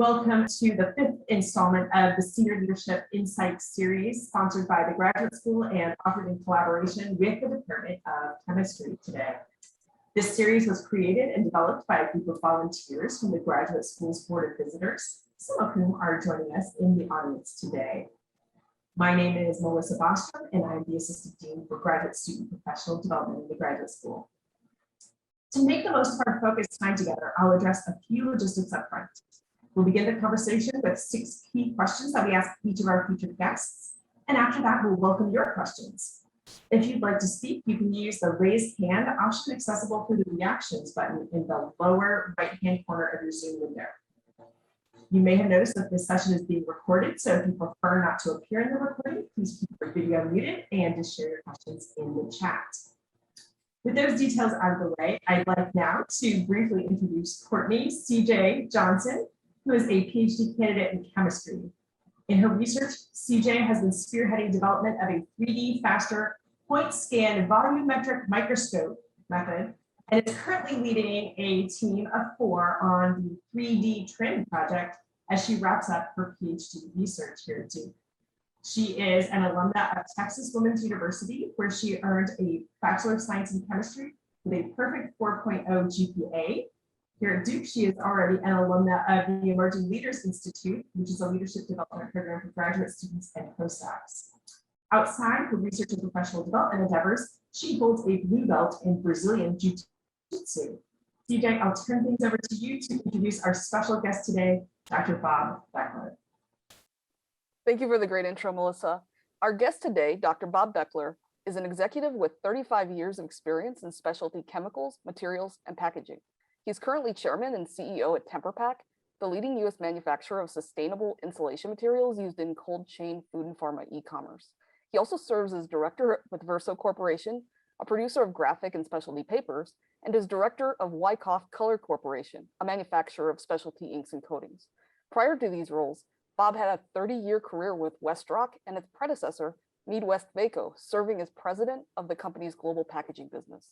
Welcome to the fifth installment of the Senior Leadership Insights series, sponsored by the Graduate School and offered in collaboration with the Department of Chemistry today. This series was created and developed by a group of volunteers from the Graduate School's Board of Visitors, some of whom are joining us in the audience today. My name is Melissa Bostrom, and I'm the Assistant Dean for Graduate Student Professional Development in the Graduate School. To make the most of our focused time together, I'll address a few logistics up front. We'll begin the conversation with 6 key questions that we ask each of our featured guests. And after that, we'll welcome your questions. If you'd like to speak, you can use the raise hand option accessible through the reactions button in the lower right-hand corner of your Zoom window. You may have noticed that this session is being recorded, so if you prefer not to appear in the recording, please keep your video muted and just share your questions in the chat. With those details out of the way, I'd like now to briefly introduce Courtney CJ Johnson, who is a PhD candidate in chemistry. In her research, CJ has been spearheading development of a 3D faster point scan volumetric microscope method, and is currently leading a team of 4 on the 3D TRIM project as she wraps up her PhD research here at Duke. She is an alumna of Texas Women's University, where she earned a Bachelor of Science in Chemistry with a perfect 4.0 GPA. Here at Duke, she is already an alumna of the Emerging Leaders Institute, which is a leadership development program for graduate students and postdocs. Outside her research and professional development endeavors, she holds a blue belt in Brazilian Jiu-Jitsu. CJ, I'll turn things over to you to introduce our special guest today, Dr. Bob Beckler. Thank you for the great intro, Melissa. Our guest today, Dr. Bob Beckler, is an executive with 35 years of experience in specialty chemicals, materials, and packaging. He's currently chairman and CEO at TemperPak, the leading U.S. manufacturer of sustainable insulation materials used in cold chain food and pharma e-commerce. He also serves as director with Verso Corporation, a producer of graphic and specialty papers, and is director of Wyckoff Color Corporation, a manufacturer of specialty inks and coatings. Prior to these roles, Bob had a 30-year career with WestRock and its predecessor, Midwest Vaco, serving as president of the company's global packaging business.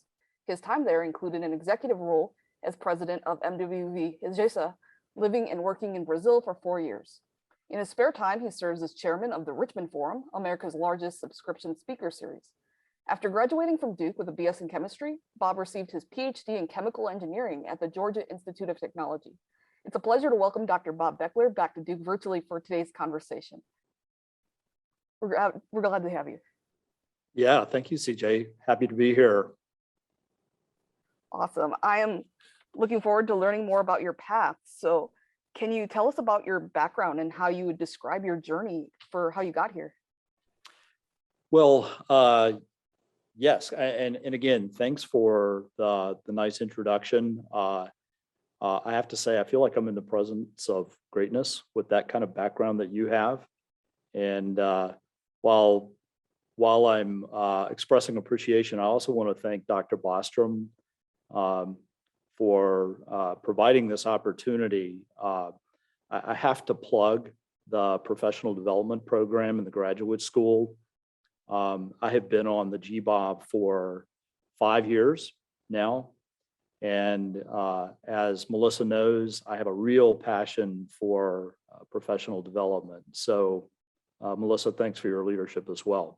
His time there included an executive role as president of MWV Hijesa, living and working in Brazil for 4 years. In his spare time, he serves as chairman of the Richmond Forum, America's largest subscription speaker series. After graduating from Duke with a BS in chemistry, Bob received his PhD in chemical engineering at the Georgia Institute of Technology. It's a pleasure to welcome Dr. Bob Beckler back to Duke virtually for today's conversation. We're glad to have you. Yeah, thank you, CJ. Happy to be here. Awesome. I am looking forward to learning more about your path. So can you tell us about your background and how you would describe your journey for how you got here? Well, yes. And again, thanks for the nice introduction. I have to say, I feel like I'm in the presence of greatness with that kind of background that you have. And while I'm expressing appreciation, I also want to thank Dr. Bostrom for providing this opportunity. I have to plug the professional development program in the graduate school. I have been on the GBOB for 5 years now. And as Melissa knows, I have a real passion for professional development. So Melissa, thanks for your leadership as well.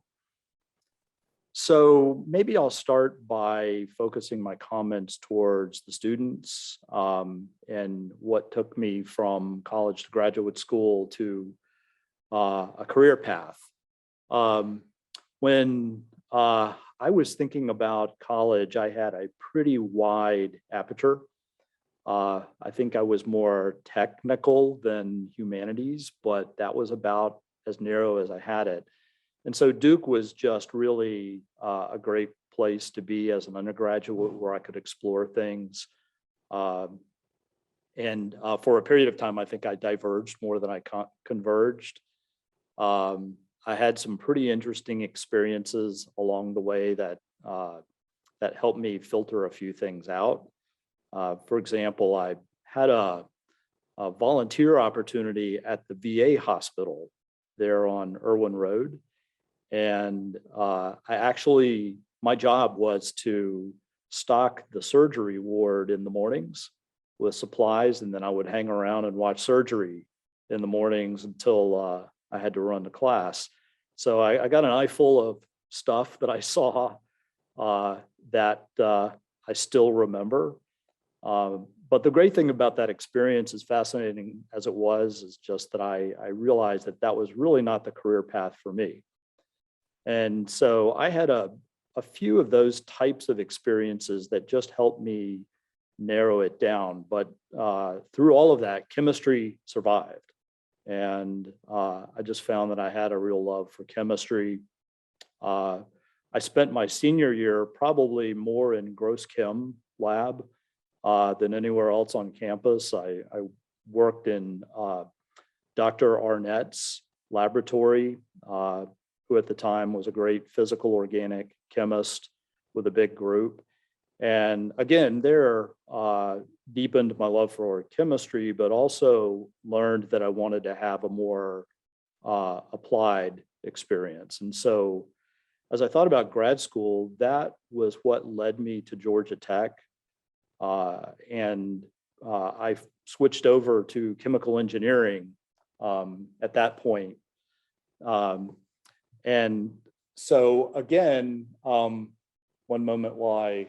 So maybe I'll start by focusing my comments towards the students and what took me from college to graduate school to a career path. When I was thinking about college, I had a pretty wide aperture. I think I was more technical than humanities, but that was about as narrow as I had it. And so Duke was just really a great place to be as an undergraduate where I could explore things. And for a period of time, I think I diverged more than I converged. I had some pretty interesting experiences along the way that helped me filter a few things out. For example, I had a volunteer opportunity at the VA hospital there on Irwin Road. And my job was to stock the surgery ward in the mornings with supplies, and then I would hang around and watch surgery in the mornings until I had to run to class. So I got an eye full of stuff that I saw that I still remember. But the great thing about that experience, as fascinating as it was, is just that I realized that that was really not the career path for me. And so I had a few of those types of experiences that just helped me narrow it down. But through all of that, chemistry survived. And I just found that I had a real love for chemistry. I spent my senior year probably more in gross chem lab than anywhere else on campus. I worked in Dr. Arnett's laboratory, who at the time was a great physical organic chemist with a big group. And again, there deepened my love for chemistry, but also learned that I wanted to have a more applied experience. And so as I thought about grad school, that was what led me to Georgia Tech. And I switched over to chemical engineering at that point. And so again, one moment while I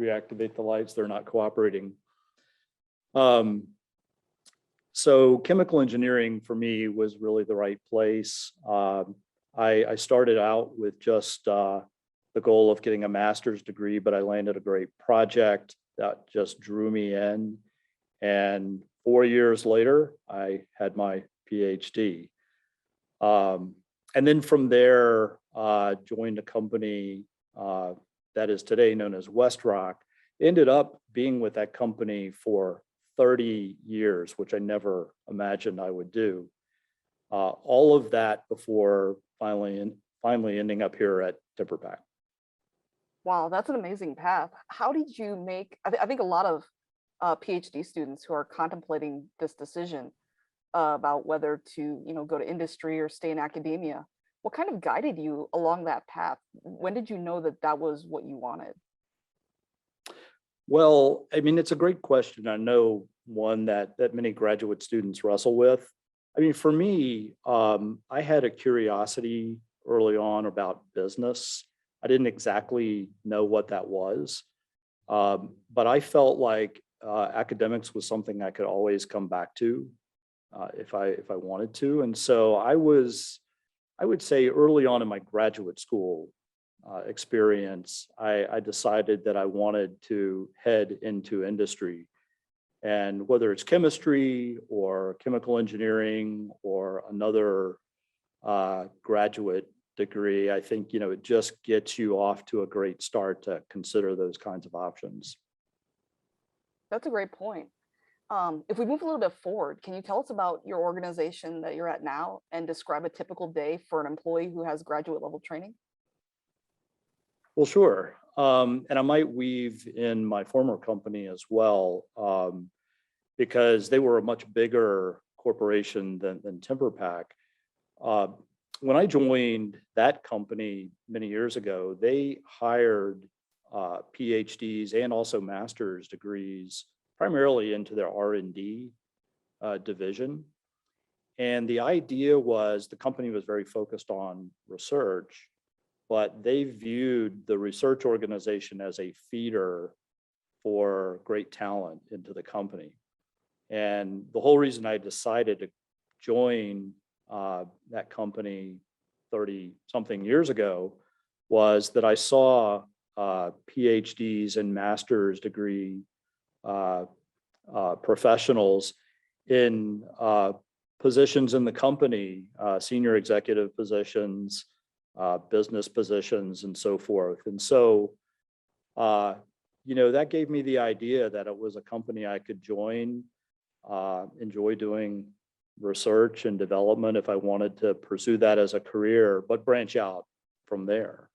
reactivate the lights, they're not cooperating. So chemical engineering for me was really the right place. I started out with just the goal of getting a master's degree, but I landed a great project that just drew me in. And 4 years later, I had my PhD. And then from there, joined a company that is today known as WestRock. Ended up being with that company for 30 years, which I never imagined I would do. All of that before finally ending up here at TimberPack. Wow, that's an amazing path. How did you make, I think a lot of PhD students who are contemplating this decision about whether to, go to industry or stay in academia, what kind of guided you along that path? When did you know that that was what you wanted? Well, I mean, it's a great question. I know one that many graduate students wrestle with. I mean, for me, I had a curiosity early on about business. I didn't exactly know what that was, but I felt like academics was something I could always come back to if I wanted to. And so I would say early on in my graduate school experience, I decided that I wanted to head into industry. And whether it's chemistry or chemical engineering or another graduate degree, I think, it just gets you off to a great start to consider those kinds of options. That's a great point. If we move a little bit forward, can you tell us about your organization that you're at now and describe a typical day for an employee who has graduate level training? Well, sure. And I might weave in my former company as well, because they were a much bigger corporation than TimberPack. When I joined that company many years ago, they hired PhDs and also master's degrees primarily into their R&D division. And the idea was the company was very focused on research, but they viewed the research organization as a feeder for great talent into the company. And the whole reason I decided to join that company 30-something years ago was that I saw PhDs and master's degree professionals in positions in the company, senior executive positions, business positions, and so forth. And so, that gave me the idea that it was a company I could join, enjoy doing research and development if I wanted to pursue that as a career, but branch out from there,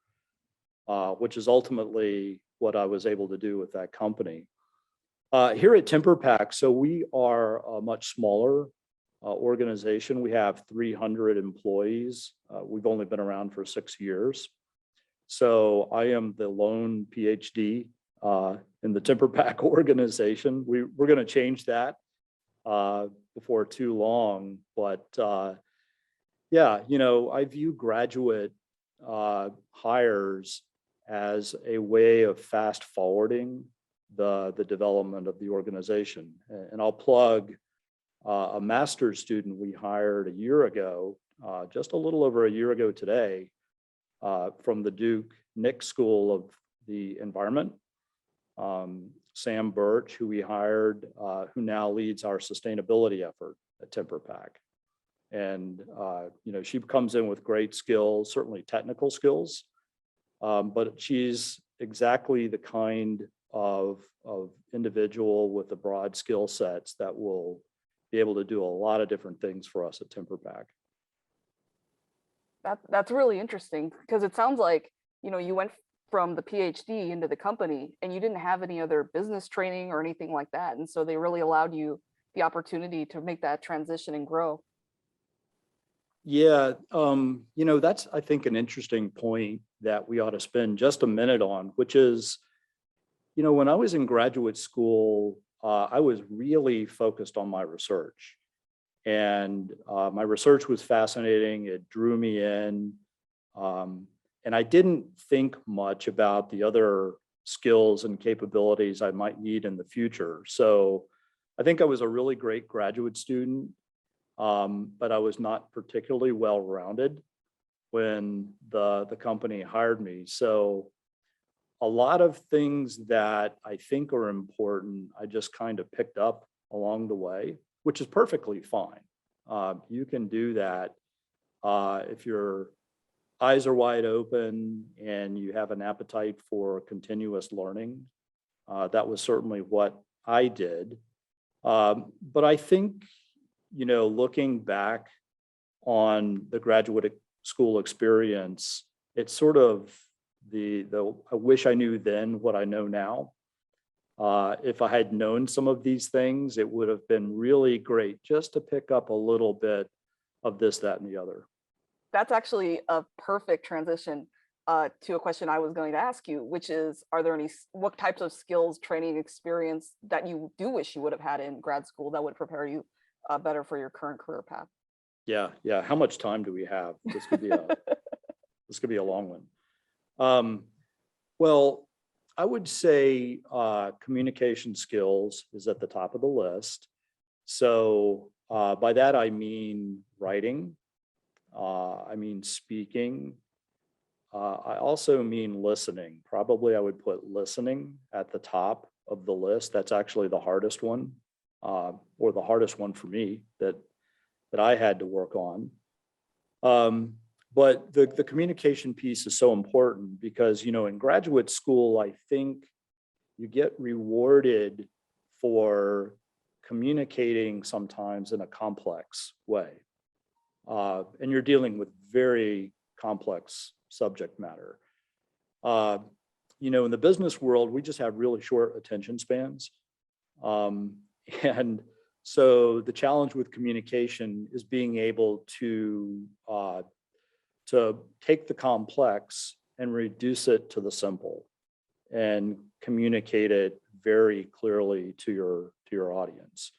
which is ultimately what I was able to do with that company. Here at TimberPack, so we are a much smaller organization. We have 300 employees. We've only been around for 6 years. So I am the lone PhD in the Timber Pack organization. We're going to change that before too long. But yeah, I view graduate hires as a way of fast forwarding the development of the organization. And I'll plug a master's student we hired a year ago, just a little over a year ago today, from the Duke Nick School of the Environment. Sam Birch, who we hired, who now leads our sustainability effort at Timber Pack. And, she comes in with great skills, certainly technical skills, but she's exactly the kind of individual with the broad skill sets that will be able to do a lot of different things for us at Timber Pack. That's really interesting, because it sounds like, you went from the PhD into the company and you didn't have any other business training or anything like that. And so they really allowed you the opportunity to make that transition and grow. Yeah, that's, I think, an interesting point that we ought to spend just a minute on, which is, when I was in graduate school, I was really focused on my research. And my research was fascinating. It drew me in. And I didn't think much about the other skills and capabilities I might need in the future. So I think I was a really great graduate student, but I was not particularly well-rounded when the company hired me. So a lot of things that I think are important, I just kind of picked up along the way, which is perfectly fine. You can do that if your eyes are wide open and you have an appetite for continuous learning. That was certainly what I did. But I think, looking back on the graduate school experience, it's sort of I wish I knew then what I know now. If I had known some of these things, it would have been really great just to pick up a little bit of this, that, and the other. That's actually a perfect transition to a question I was going to ask you, which is, what types of skills, training, experience that you do wish you would have had in grad school that would prepare you better for your current career path? Yeah. How much time do we have? This could be a long one. Well, I would say communication skills is at the top of the list. So by that, I mean writing. I mean speaking. I also mean listening. Probably I would put listening at the top of the list. That's actually the hardest one, or the hardest one for me that I had to work on. But the communication piece is so important because, in graduate school, I think you get rewarded for communicating sometimes in a complex way. And you're dealing with very complex subject matter. In the business world, we just have really short attention spans. And so the challenge with communication is being able to take the complex and reduce it to the simple and communicate it very clearly to your audience.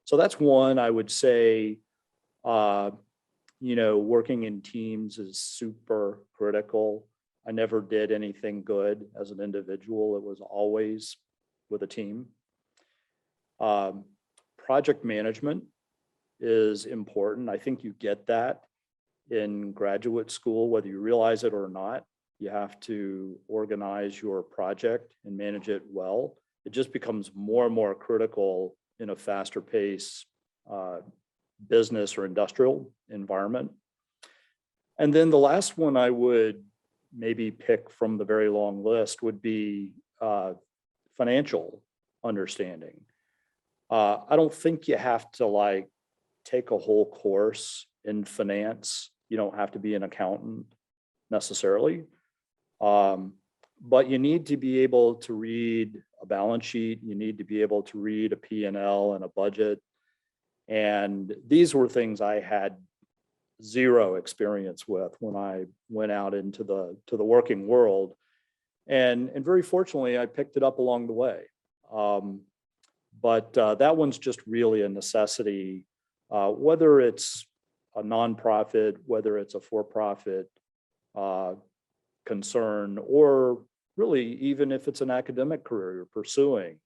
So that's one. I would say, working in teams is super critical. I never did anything good as an individual. It was always with a team. Project management is important. I think you get that in graduate school, whether you realize it or not. You have to organize your project and manage it well. It just becomes more and more critical in a faster pace business or industrial environment. And then the last one I would maybe pick from the very long list would be financial understanding. I don't think you have to take a whole course in finance. You don't have to be an accountant necessarily. But you need to be able to read a balance sheet. You need to be able to read a P&L and a budget. And these were things I had zero experience with when I went out into the working world. And very fortunately, I picked it up along the way. But that one's just really a necessity, whether it's a nonprofit, whether it's a for-profit concern, or really even if it's an academic career you're pursuing.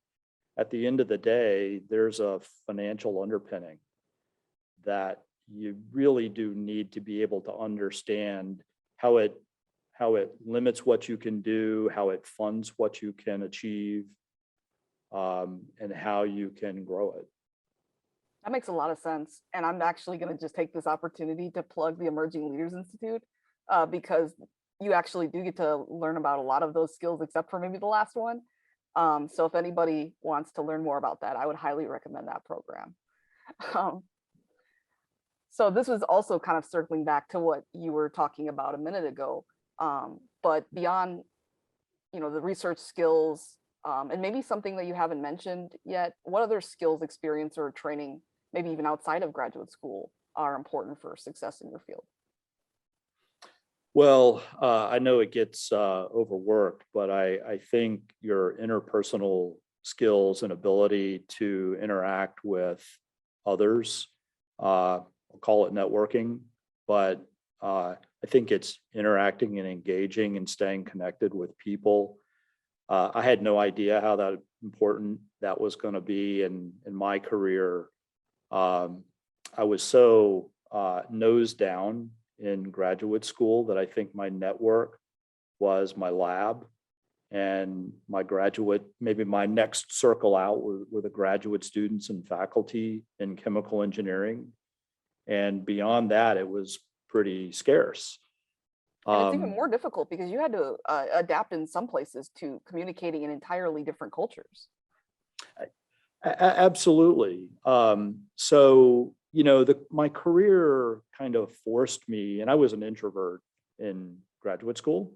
At the end of the day, there's a financial underpinning that you really do need to be able to understand how it limits what you can do, how it funds what you can achieve, and how you can grow it. That makes a lot of sense. And I'm actually going to just take this opportunity to plug the Emerging Leaders Institute, because you actually do get to learn about a lot of those skills, except for maybe the last one. So if anybody wants to learn more about that, I would highly recommend that program. So this was also kind of circling back to what you were talking about a minute ago. But beyond, the research skills, and maybe something that you haven't mentioned yet, what other skills, experience, or training, maybe even outside of graduate school, are important for success in your field? Well, I know it gets overworked, but I think your interpersonal skills and ability to interact with others, I'll call it networking, but I think it's interacting and engaging and staying connected with people. I had no idea how that important that was going to be in my career. I was so nose down in graduate school that I think my network was my lab, and maybe my next circle out were the graduate students and faculty in chemical engineering. And beyond that, it was pretty scarce. And it's even more difficult because you had to adapt in some places to communicating in entirely different cultures. Absolutely. So, my career kind of forced me, and I was an introvert in graduate school,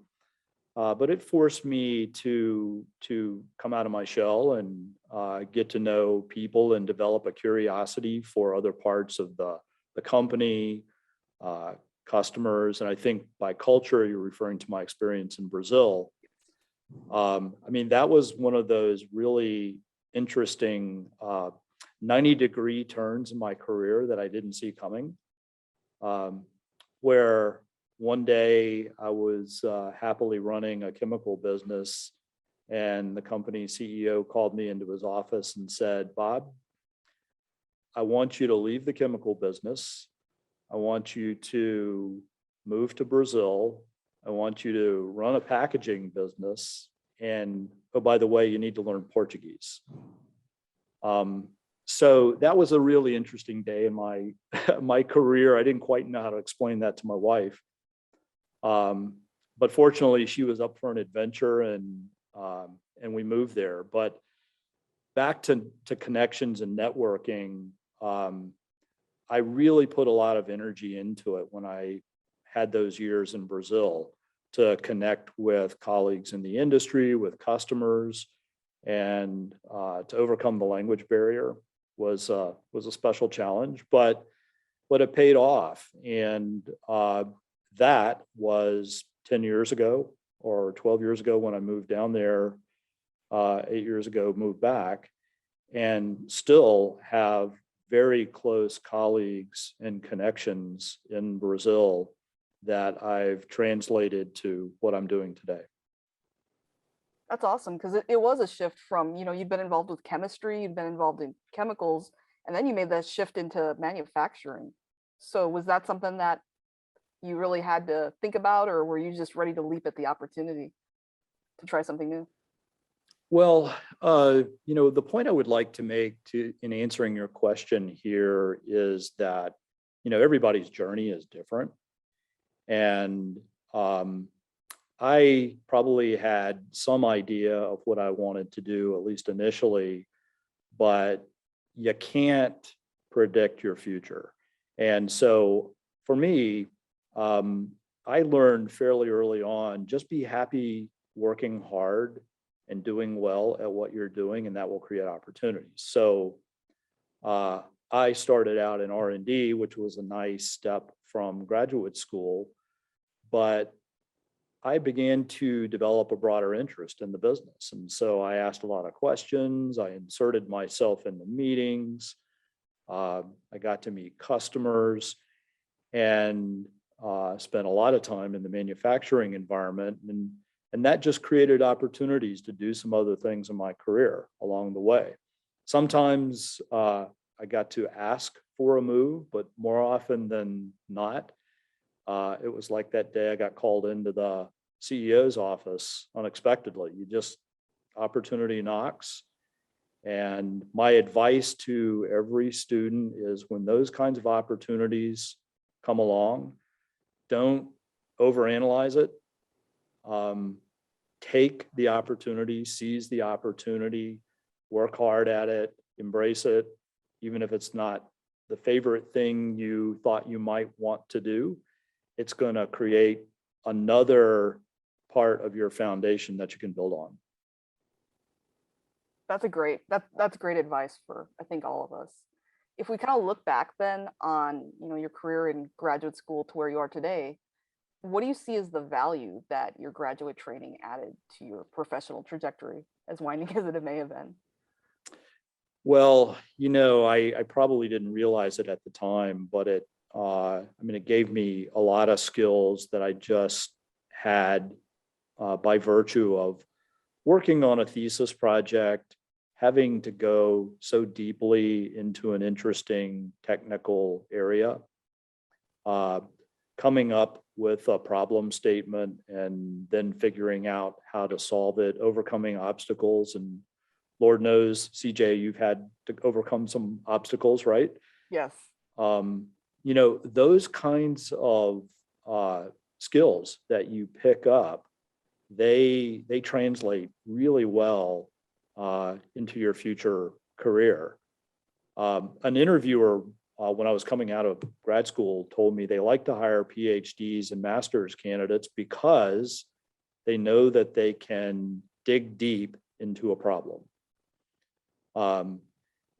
but it forced me to come out of my shell and get to know people and develop a curiosity for other parts of the company, customers. And I think by culture, you're referring to my experience in Brazil. That was one of those really interesting 90-degree turns in my career that I didn't see coming, where one day I was happily running a chemical business, and the company CEO called me into his office and said, "Bob, I want you to leave the chemical business. I want you to move to Brazil. I want you to run a packaging business. And oh, by the way, you need to learn Portuguese." So that was a really interesting day in my my career. I didn't quite know how to explain that to my wife. But fortunately, she was up for an adventure, and we moved there. But back to connections and networking, I really put a lot of energy into it when I had those years in Brazil to connect with colleagues in the industry, with customers, and to overcome the language barrier was a special challenge, but it paid off. And that was 10 years ago or 12 years ago when I moved down there, 8 years ago, moved back, and still have very close colleagues and connections in Brazil that I've translated to what I'm doing today. That's awesome, because it was a shift from, you've been involved with chemistry, you've been involved in chemicals, and then you made that shift into manufacturing. So was that something that you really had to think about, or were you just ready to leap at the opportunity to try something new? Well, the point I would like to make in answering your question here is that, everybody's journey is different. And I probably had some idea of what I wanted to do, at least initially, but you can't predict your future. And so for me, I learned fairly early on, just be happy working hard and doing well at what you're doing, and that will create opportunities. So I started out in R&D, which was a nice step from graduate school, but I began to develop a broader interest in the business. And so I asked a lot of questions. I inserted myself in the meetings. I got to meet customers and spent a lot of time in the manufacturing environment. And that just created opportunities to do some other things in my career along the way. Sometimes I got to ask for a move, but more often than not, it was like that day I got called into the CEO's office unexpectedly. Opportunity knocks. And my advice to every student is when those kinds of opportunities come along, don't overanalyze it. Take the opportunity, seize the opportunity, work hard at it, embrace it, even if it's not the favorite thing you thought you might want to do. It's going to create another part of your foundation that you can build on. That's great advice for, I think, all of us. If we kind of look back then on, your career in graduate school to where you are today, what do you see as the value that your graduate training added to your professional trajectory, as winding as it may have been? Well, I probably didn't realize it at the time, but it gave me a lot of skills that I just had by virtue of working on a thesis project, having to go so deeply into an interesting technical area, coming up with a problem statement and then figuring out how to solve it, overcoming obstacles. And Lord knows, CJ, you've had to overcome some obstacles, right? Yes. Those kinds of skills that you pick up, they translate really well into your future career. An interviewer, when I was coming out of grad school, told me they like to hire PhDs and master's candidates because they know that they can dig deep into a problem.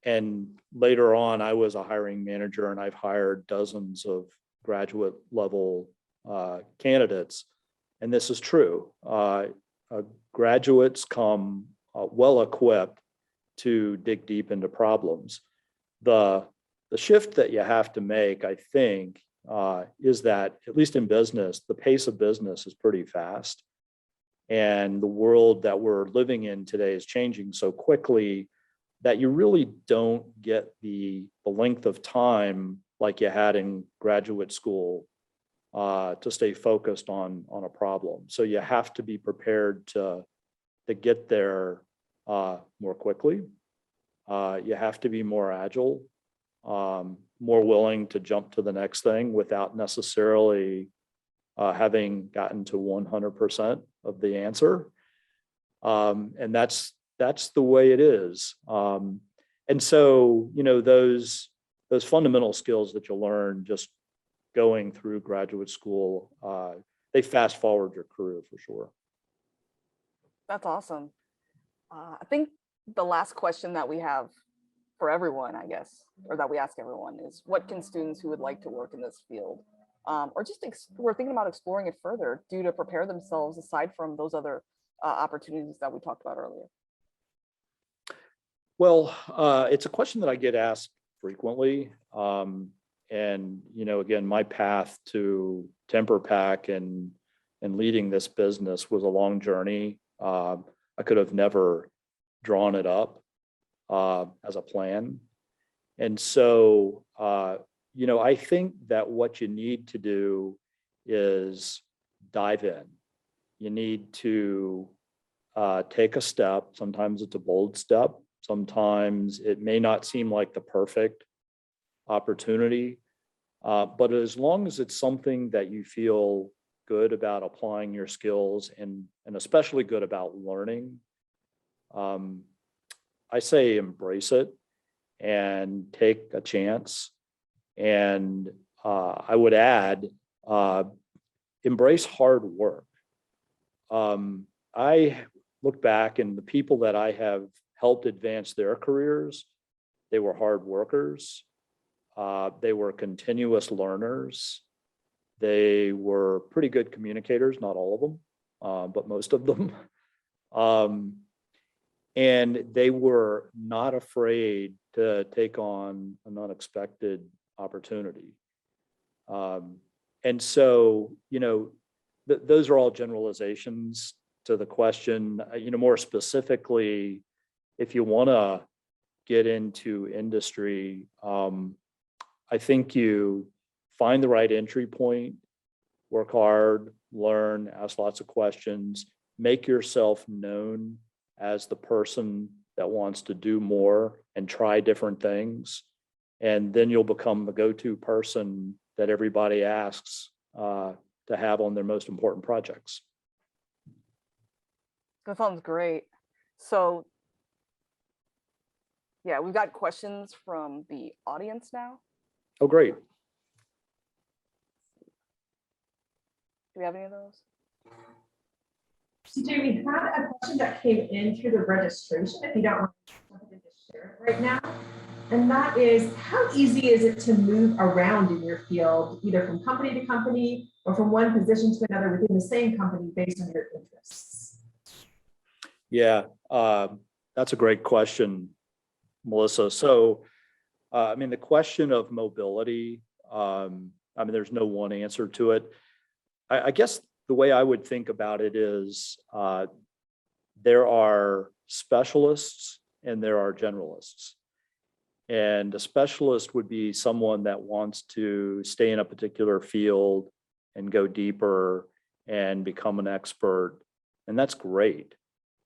And later on, I was a hiring manager and I've hired dozens of graduate level candidates. And this is true. Graduates come well equipped to dig deep into problems. The shift that you have to make, I think, is that, at least in business, the pace of business is pretty fast. And the world that we're living in today is changing so quickly that you really don't get the length of time like you had in graduate school to stay focused on a problem. So you have to be prepared to get there more quickly. You have to be more agile, more willing to jump to the next thing without necessarily having gotten to 100% of the answer. And that's the way it is. And so, those fundamental skills that you learn just going through graduate school, they fast forward your career for sure. That's awesome. I think the last question that we have for everyone, I guess, or that we ask everyone, is what can students who would like to work in this field, or just we're thinking about exploring it further, do to prepare themselves aside from those other opportunities that we talked about earlier? Well, it's a question that I get asked frequently. And, again, my path to Temper Pack and leading this business was a long journey. I could have never drawn it up as a plan. And so, I think that what you need to do is dive in. You need to take a step. Sometimes it's a bold step. Sometimes it may not seem like the perfect opportunity, but as long as it's something that you feel good about applying your skills and especially good about learning, I say embrace it and take a chance. And I would add, embrace hard work. I look back and the people that I have helped advance their careers, they were hard workers. They were continuous learners. They were pretty good communicators, not all of them. but most of them. And they were not afraid to take on an unexpected opportunity. And so, those are all generalizations to the question. More specifically, if you want to get into industry, I think you find the right entry point, work hard, learn, ask lots of questions, make yourself known as the person that wants to do more and try different things. And then you'll become the go-to person that everybody asks to have on their most important projects. That sounds great. So yeah, we've got questions from the audience now. Oh, great. Do we have any of those? CJ, we had a question that came in through the registration, if you don't want to share it right now. And that is, how easy is it to move around in your field, either from company to company or from one position to another within the same company based on your interests? Yeah, that's a great question, Melissa. So, the question of mobility, there's no one answer to it. I guess the way I would think about it is there are specialists and there are generalists. And a specialist would be someone that wants to stay in a particular field and go deeper and become an expert. And that's great.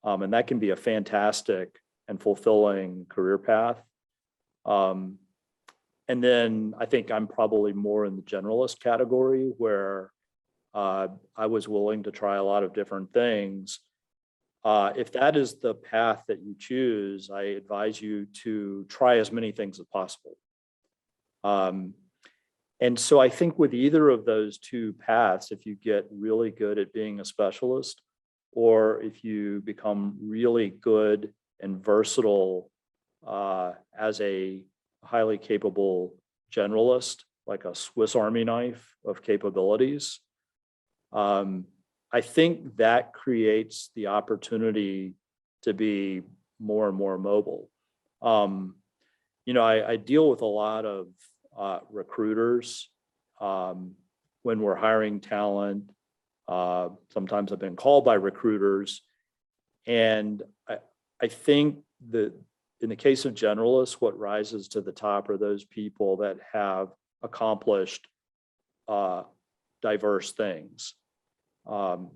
And that can be a fantastic and fulfilling career path. And then I think I'm probably more in the generalist category where I was willing to try a lot of different things. If that is the path that you choose, I advise you to try as many things as possible. And so I think with either of those two paths, if you get really good at being a specialist, or if you become really good and versatile as a highly capable generalist, like a Swiss Army knife of capabilities, I think that creates the opportunity to be more and more mobile. I deal with a lot of recruiters when we're hiring talent. Sometimes I've been called by recruiters. And I think that in the case of generalists, what rises to the top are those people that have accomplished diverse things.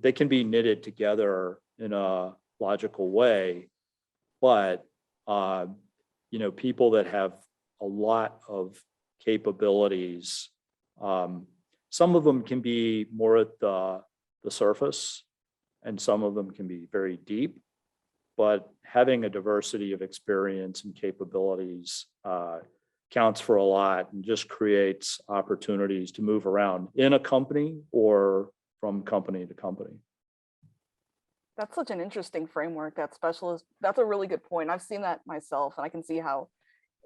They can be knitted together in a logical way, but people that have a lot of capabilities, some of them can be more at the surface, and some of them can be very deep. But having a diversity of experience and capabilities counts for a lot and just creates opportunities to move around in a company or from company to company. That's such an interesting framework, that specialist. That's a really good point. I've seen that myself, and I can see how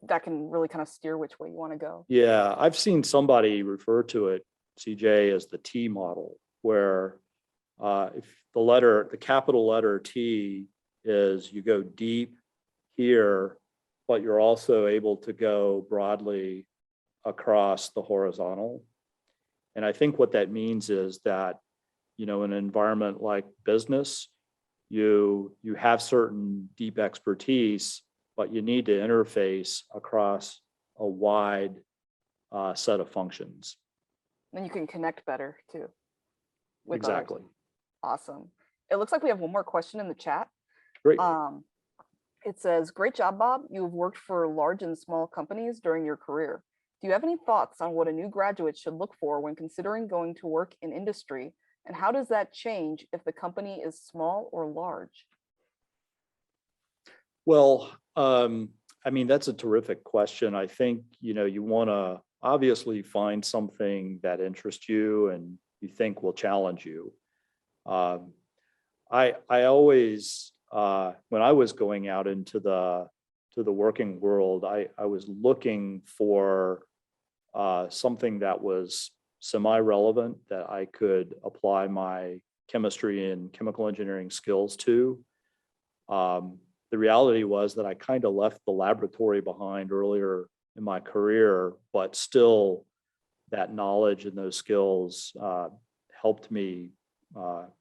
that can really kind of steer which way you want to go. Yeah, I've seen somebody refer to it, CJ, as the T model, where if the capital letter T is you go deep here, but you're also able to go broadly across the horizontal. And I think what that means is that, in an environment like business, you have certain deep expertise, but you need to interface across a wide set of functions. And you can connect better too. Exactly. Awesome. It looks like we have one more question in the chat. Great. It says, great job, Bob. You have worked for large and small companies during your career. Do you have any thoughts on what a new graduate should look for when considering going to work in industry? And how does that change if the company is small or large? Well, that's a terrific question. I think, you want to obviously find something that interests you and you think will challenge you. I always, when I was going out into the working world, I was looking for something that was semi-relevant, that I could apply my chemistry and chemical engineering skills to. The reality was that I kind of left the laboratory behind earlier in my career, but still that knowledge and those skills helped me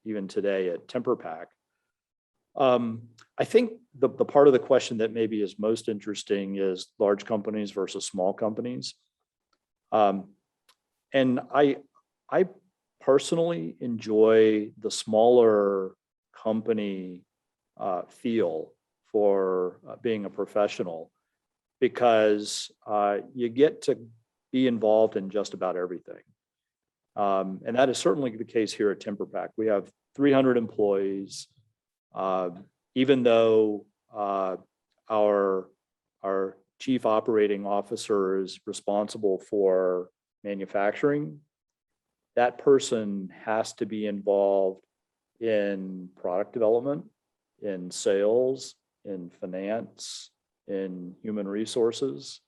even today at TemperPak. I think the part of the question that maybe is most interesting is large companies versus small companies. And I personally enjoy the smaller company feel for being a professional, because you get to be involved in just about everything. And that is certainly the case here at TemperPak. We have 300 employees. Even though our chief operating officer is responsible for manufacturing, that person has to be involved in product development, in sales, in finance, in human resources.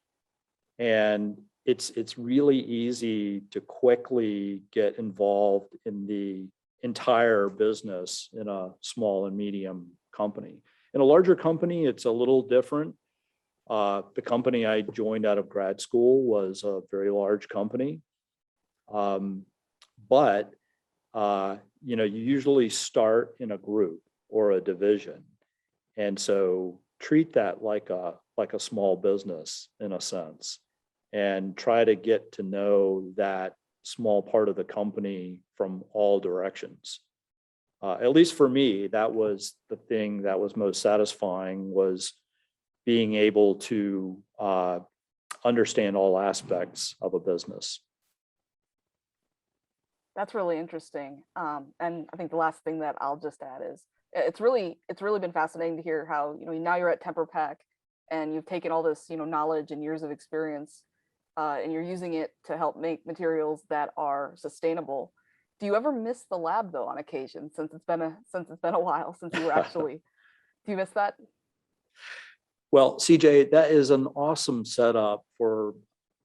And it's really easy to quickly get involved in the entire business in a small and medium company. In a larger company, it's a little different. The company I joined out of grad school was a very large company. But you usually start in a group or a division. And so treat that like a small business in a sense, and try to get to know that small part of the company from all directions. At least for me, that was the thing that was most satisfying, was being able to understand all aspects of a business. That's really interesting. And I think the last thing that I'll just add is it's really been fascinating to hear how, now you're at TemperPak and you've taken all this, knowledge and years of experience, and you're using it to help make materials that are sustainable. Do you ever miss the lab though on occasion, since it's been a while since you were actually, do you miss that? Well, CJ, that is an awesome setup for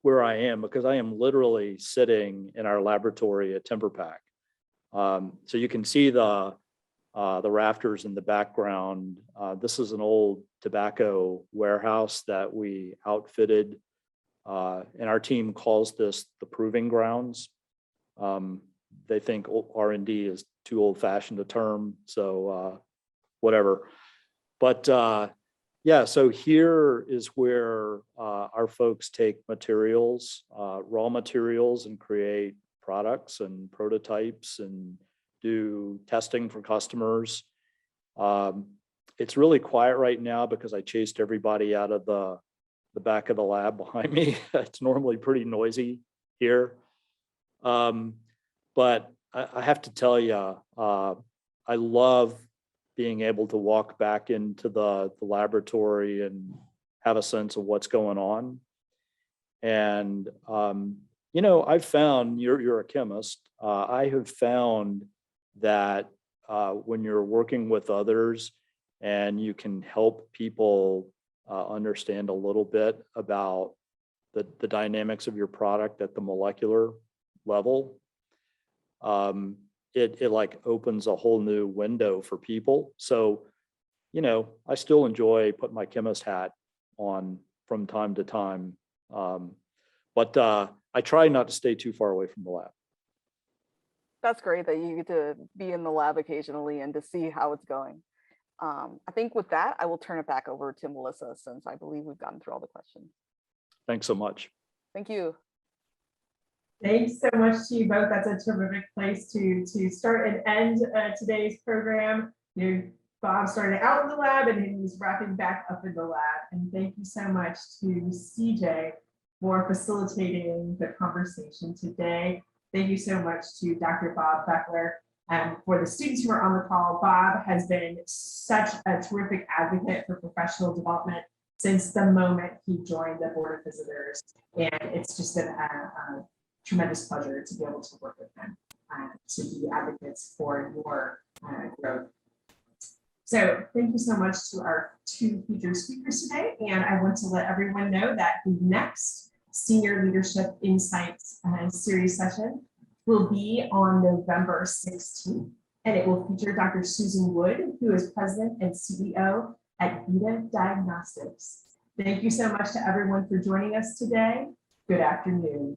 where I am, because I am literally sitting in our laboratory at TemperPak. So you can see the rafters in the background. This is an old tobacco warehouse that we outfitted, and our team calls this the proving grounds. They think R&D is too old-fashioned a term, so whatever. But yeah, so here is where our folks take materials, raw materials, and create products and prototypes and do testing for customers. It's really quiet right now because I chased everybody out of the back of the lab behind me. It's normally pretty noisy here. But I have to tell you, I love being able to walk back into the laboratory and have a sense of what's going on. And, I've found, you're a chemist, I have found that when you're working with others and you can help people understand a little bit about the dynamics of your product at the molecular level, it like opens a whole new window for people. So, I still enjoy putting my chemist hat on from time to time. But I try not to stay too far away from the lab. That's great that you get to be in the lab occasionally and to see how it's going. I think with that, I will turn it back over to Melissa, since I believe we've gotten through all the questions. Thanks so much. Thank you. Thanks so much to you both. That's a terrific place to start and end today's program. Bob started out in the lab and he's wrapping back up in the lab. And thank you so much to CJ for facilitating the conversation today. Thank you so much to Dr. Bob Beckler. And for the students who are on the call, Bob has been such a terrific advocate for professional development since the moment he joined the Board of Visitors. And it's just been a tremendous pleasure to be able to work with them to be advocates for your growth. So thank you so much to our two featured speakers today. And I want to let everyone know that the next Senior Leadership Insights series session will be on November 16th. and it will feature Dr. Susan Wood, who is President and CEO at Vita Diagnostics. Thank you so much to everyone for joining us today. Good afternoon.